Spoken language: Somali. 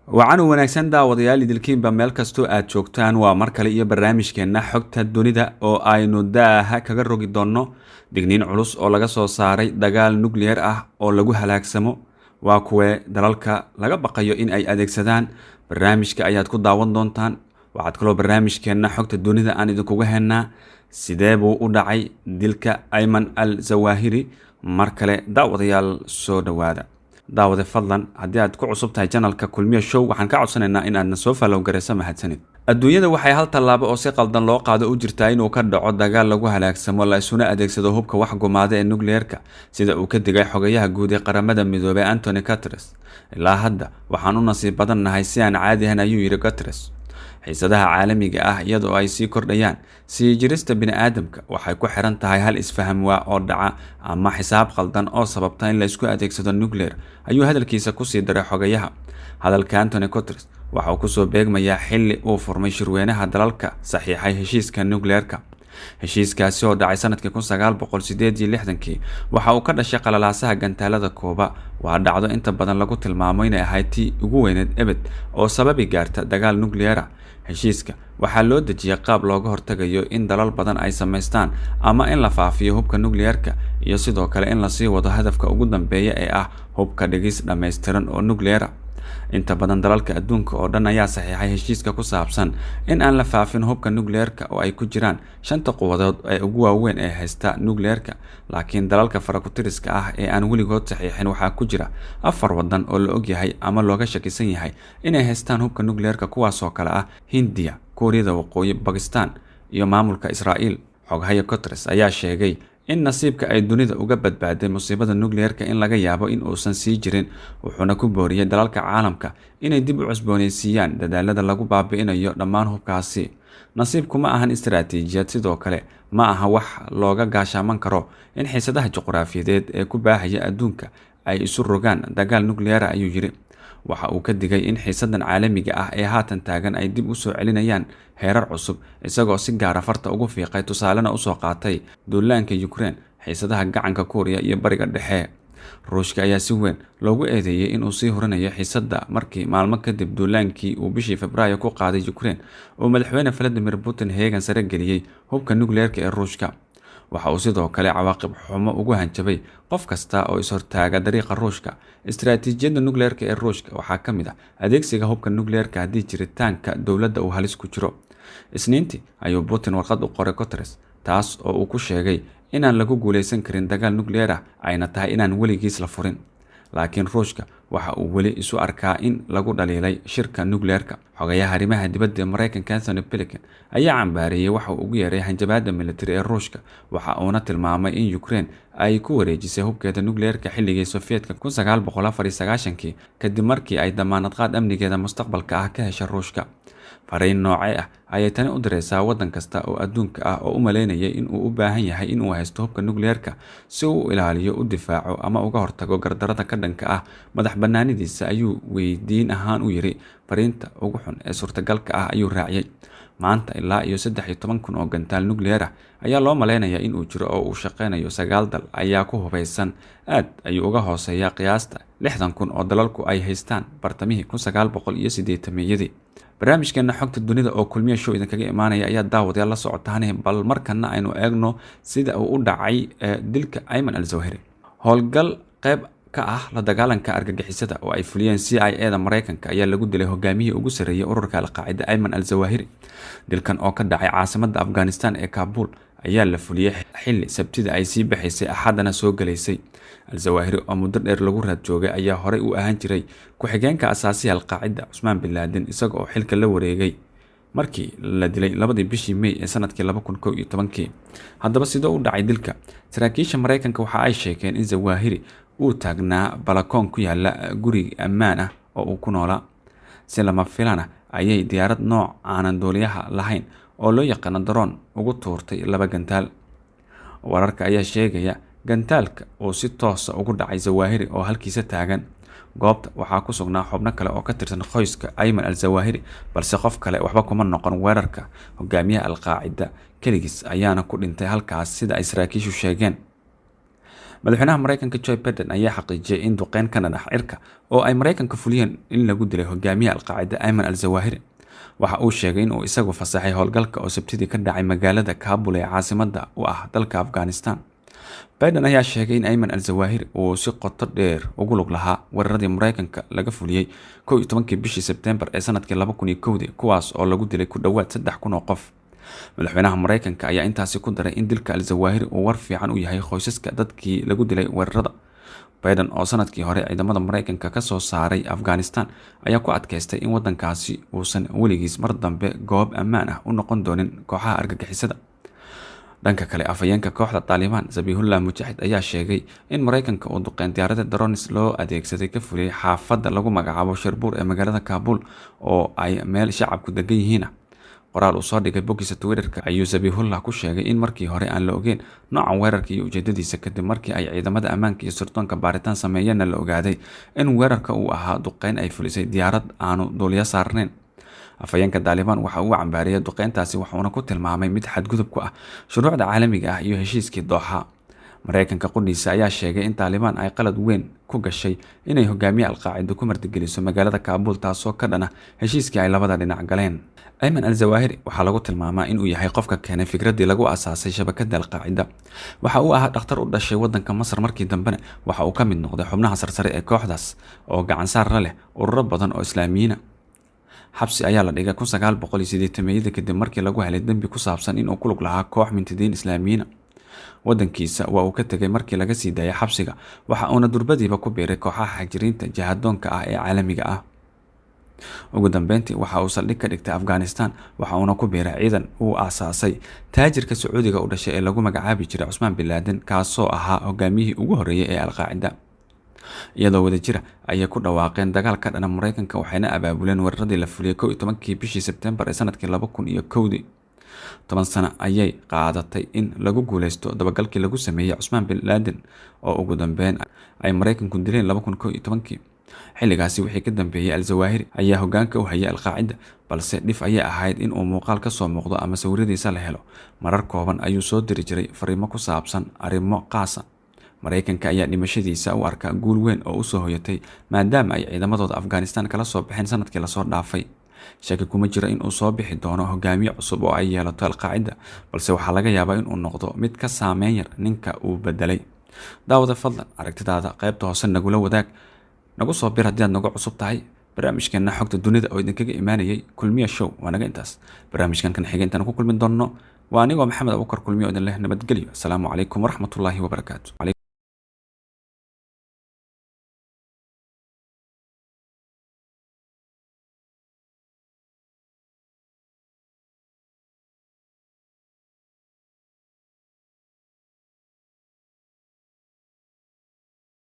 wacan wanaagsan daawadayaal idilkiinba meel kastoo aad joogtaan waa mar kale iyo barnaamijkeenna xogta dunida oo aynu daaha kaga rogi doonno digniin culus oo laga soo saaray dagaal nukliyeer ah oo lagu halaagsamo waa kuwee dalalka laga baqayo in ay adeegsadaan. barnaamijka ayaad ku daawan doontaan. waxaad kaloo barnaamijkeenna xogta dunida aan idinkuga hennaa sidee buu u dhacay dilka ayman al zawahiri. mar kale daawadayaal soo dhowaada. daawade fadlan haddii aad ku cusub tahay janalka kulmiye show waxaan ka codsanaynaa in aadna soo fallow garayso mahadsanid. adduunyada waxay hal tallaabo oo si qaldan loo qaado u jirtaa inuu ka dhaco dagaal lagu halaagsamo la isuna adeegsado hubka wax gumaada ee nukliyeerka sida uu ka digay xogayaha guud ee qaramada midoobay Anthony Guterres. ilaa hadda waxaan u nasiib badan nahay si aan caadi ahayn ayuu yidhi Guterres. xiisadaha caalamiga ah iyadoo ay sii kordhayaan sii jirista bini'aadamka waxay ku xiran tahay hal isfaham waa oo dhaca ama xisaab qaldan oo sababta in la isku adeegsado nuclear ayuu hadalkiisa kusii daray xogayaha. hadalka Anthony Guterres waxa uu kusoo beegmayaa xilli uu furmay shirweynaha dalalka saxiixay heshiiska nuclearka. heshiiskaasi oo dhacay sanadkii 1968 waxa uu ka dhashay qalalaasaha gantaalada Kuuba. waa dhacdo inta badan lagu tilmaamo inay ahayd tii ugu weyneed ebed oo sababi gaarta dagaal nukliyeer ah. heshiiska waxaa loo dejiyay qaab looga hortagayo in dalal badan ay samaystaan ama in la faafiyo hubka nukliyeerka iyo sidoo kale in lasii wado hadafka ugu dambeeya ee ah hubka dhigis dhammaystiran oo nukliyeer ah. inta badan dalalka adduunka oo dhan ayaa saxiixay heshiiska ku saabsan in aan la faafin hubka nukliyeerka oo ay ku jiraan 5 quwadood ee ugu waaweyn ee haysta nukliyeerka. laakiin dalalka farakutiriska ah ee aan weligood saxiixin waxaa ku jira 4 wadan oo la ogyahay ama looga shakisan yahay inay haystaan hubka nukliyeerka, kuwaasoo kale ah Hindiya, Kuuriyada Waqooyi, Bakistaan iyo maamulka Israa'iil. xogahaya Guterres ayaa sheegay in nasiibka ay dunida uga badbaaday musiibada nukliyeerka in laga yaabo in uusan sii jirin, wuxuuna ku booriyay dalalka caalamka inay dib u cusboonaysiiyaan dadaalada lagu baabi'inayo dhammaan hubkaasi. nasiibku ma ahan istiraatiijiyad, sidoo kale ma aha wax looga gaashaaman karo in xiisadaha juqraafiyeed ee ku baahaya adduunka ay isu rogaan dagaal nukliyeer ayuu yidhi. waxa uu ka digay in xiisadan caalamiga ah ee haatan taagan ay dib u soo celinayaan heerar cusub, isagoo si gaara farta ugu fiiqay tusaalena usoo qaatay duulaanka Ukraine, xiisadaha gacanka Kuuriya iyo bariga dhexe. ruushka ayaa si weyn loogu eedeeyay inuu sii horinayo xiisada markii maalmo kadib duulaankii uu bishii Febraayo ku qaaday Ukraine oo madaxweyne Vladimir Putin heegan sare geliyay hubka nukliyeerka ee ruushka. waxa uu sidoo kale cawaaqib xumo ugu hanjabay qof kasta oo ishortaaga dariiqa ruushka. istiraatiijiyadda nukliyeerka ee ruushka waxaa ka mid ah adeegsiga hubka nukliyeerka haddii jiritaanka dowladda uu halis ku jiro. isniintii ayuu Putin warqad u qoray Guterres taas oo uu ku sheegay inaan lagu guuleysan karin dagaal nukliyeer ah ayna tahay inaan weligiis la furin. laakiin ruushka waxa uu weli isu arkaa in lagu dhaliilay shirka nukliyeerka. xogayaha arrimaha dibadda ee Mareykanka Anthony Blinken ayaa cambaareeyay waxa uu ugu yeeray hanjabaadda militari ee ruushka, waxa uuna tilmaamay in Ukraine ay ku wareejisay hubkeeda nukliyeerka xilligii Sovietka 1994 kadib markii ay damaanad qaad amnigeeda mustaqbalka ah ka heshay ruushka. fariin noocee ah ayay tani u diraysaa waddan kasta oo adduunka ah oo u maleynaya in uu u baahan yahay in uu haysto hubka nukliyeerka si uu u ilaaliyo, u difaaco ama uga hortago gardarada ka dhanka ah madax bannaanidiisa, ayuu weydiin ahaan u yiri. fariinta ugu xun ee suurtagalka ah ayuu raaciyay. maanta ilaa iyo 13,000 oo gantaal nukliyeer ah ayaa loo maleynayaa in uu jiro oo uu shaqeynayo 9 dal ayaa ku hubeysan. aad ayuu uga hooseeyaa qiyaasta 60,000 oo dalalku ay haystaan bartamihii 1980-yadii. barnaamijkeena xogta dunida oo kulmiye show idinkaga imaanaya ayaa daawadayaal la socotaan, bal markana aynu eegno sida uu u dhacay dilka ayman al zawahiri. howlgal qayb ka ah la dagaalanka argagixisada oo ay fuliyeen CIA da Mareykanka ayaa lagu dilay hogaamiyihii ugu sarreeyay ururka Al-Qaacida Ayman al Zawahiri. dilkan oo ka dhacay caasimadda Afghanistan ee Kabul ayaa la fuliyay xilli Sabtida ay sii baxaysay Axadana soo galaysay. al-Zawahiri oo muddo dheer lagu raad joogay ayaa horey u ahaan jiray ku-xigeenka asaasiga Al-Qaacida Usman bin Laden, isaga oo xilka la wareegay markii la dilay 2 bishii May ee sanadkii 2011. haddaba sidoo u dhacay dilka, saraakiisha Mareykanka waxa ay sheegeen in Zawahiri uu taagnaa balakoon ku yaala guri ammaan ah oo uu ku noolaa. si lama filaan ah ayay diyaarad nooc aanan duuliyaha lahayn oo loo yaqaano drone ugu tuurtay 2 gantaal. wararka ayaa sheegaya gantaalka oo si toos ah ugu dhacay Zawahiri oo halkiisa taagan. goobta waxaa ku sugnaa xubno kale oo ka tirsan qoyska Ayman al Zawahiri, balse qof kale waxba kuma noqon weerarka. hogaamiyaha Al-Qaacida kaligiis ayaana ku dhintay halkaas sida ay saraakiishu sheegeen. madaxweynaha Mareykanka Joe Biden ayaa xaqiijiyay in duqeyn ka dhan ah cirka oo ay Mareykanka fuliyeen in lagu dilay hogaamiyaha Al-Qaacida Ayman al-Zawahiri. waxa uu sheegay in uu isagu fasaxay howlgalka oo Sabtidii ka dhacay magaalada Kabul ee caasimadda u ah dalka Afghanistan. Biden ayaa sheegay in Ayman al-Zawahiri uu si qoto dheer ugu lug lahaa weeraradii Mareykanka laga fuliyay 11kii bishii Sebtembar ee sanadkii 2001 kuwaas oo lagu dilay ku dhawaad 3,000 oo qof. madaxweynaha Mareykanka ayaa intaasi ku daray in dilka al-Zawahiri uu war fiican u yahay qoysaska dadkii lagu dilay weerarada. Biden oo sanadkii hore ciidamada Mareykanka ka soo saaray Afghanistan ayaa ku adkaystay in wadankaasi uusan weligiis mar dambe goob ammaan ah u noqon doonin kooxaha argagixisada. dhanka kale afhayeenka kooxda Taliban Zabihullah Mujahid ayaa sheegay in Mareykanka uu duqeyn diyaarada drones loo adeegsaday ka fuliyay xaafadda lagu magacaabo Sherpur ee magaalada Kabul oo ay meel shacabku degan yihiin. qoraal uu soo dhigay boggiisa Twitterka ayuu Zabihullah ku sheegay in markii hore aan la ogeyn nooca weerarka iyo ujeedadiisa kadib markii ay ciidamada ammaanka iyo sirdoonka baaritaan sameeyeen la ogaaday in weerarka uu ahaa duqeyn ay fulisay diyaarad aanu duuliye saarnayn. afhayeenka Taliban waxa uu cambaariyay duqeyntaasi wuxuuna ku tilmaamay mid xadgudub ku ah shuruucda caalamiga ah iyo heshiiskii Doha. Mareykanka qudhiisa ayaa sheegay in Taliban ay qalad weyn ku gashay inay hogaamiye Al-Qaacida ku martigeliso magaalada Kabul taasoo ka dhana heshiiskii ay labada dhinac galeen. Ayman al-Zawahiri waxaa lagu tilmaamaa inuu yahay qofka keenay fikraddii lagu asaasay shabakadda Al-Qaacida. waxa uu ahaa dhakhtar u dhashay wadanka Masar markii dambena waxa uu ka mid noqday xubnaha sarsare ee kooxdaas oo gacan saar la leh ururo badan oo Islaamiyiin. xabsi ayaa la dhigay 1980 kadib markii lagu helay dambi ku saabsan in uu ku lug lahaa koox mintidiin Islaamiyiin. wadankiisa waa uu ka tegay markii laga sii daayay xabsiga waxa uuna durbadiiba ku biiray kooxaha xagjiriinta jihadoonka ah ee caalamiga ah. ugu dambeyntii waxa uu saldhig ka dhigtay Afghanistan waxa uuna ku biiray ciidan uu aasaasay taajirka Sacuudiga u dhashay ee lagu magacaabi jiray Usman bin Laden kaasoo ahaa hogaamiyihii ugu horeeyay ee Al-Qaacida. iyadoo wada jira ayay ku dhawaaqeen dagaal ka dhana Mareykanka waxayna abaabuleen weeraradii la fuliyay 11kii bishii Sebtembar ee sanadkii 2001. 10 sano ayay qaadatay in lagu guuleysto dabagalkii lagu sameeyay Usman bin Laden oo ugu dambeyn ay Mareykanku dileen 2011. xilligaasi wixii ka dambeeyay al-Zawahiri ayaa hogaanka u hayay Al-Qaacida balse dhif ayay ahayd in uu muuqaal ka soo muuqdo ama sawiradiisa la helo. marar kooban ayuu soo diri jiray fariimo ku saabsan arrimo qaasa. Mareykanka ayaa dhimashadiisa u arka guul weyn oo u soo hoyatay maadaama ay ciidamadooda Afghanistan kala soo baxeen sanadkii la soo dhaafay. shaki kuma jira in uu soo bixi doono hogaamiye cusub oo ay yeelato Al-Qaacida balse waxaa laga yaabaa in uu noqdo mid ka saameyn yar ninka uu bedelay. daawada fadlan aragtidaada qaybta hoose nagula wadaag nagu soo bir haddii aad nagu cusub tahay barnaamijkeena xogta dunida oo idinkaga imaanayay Kulmiye Show. waanaga intaas barnaamijkan kan xigay intaan ku kulmin doono waa anigoo Maxamed Abuukar Kulmiye oo idin leh nabadgelyo. Assalaamu calaykum waraxmatullaahi wabarakaatuh.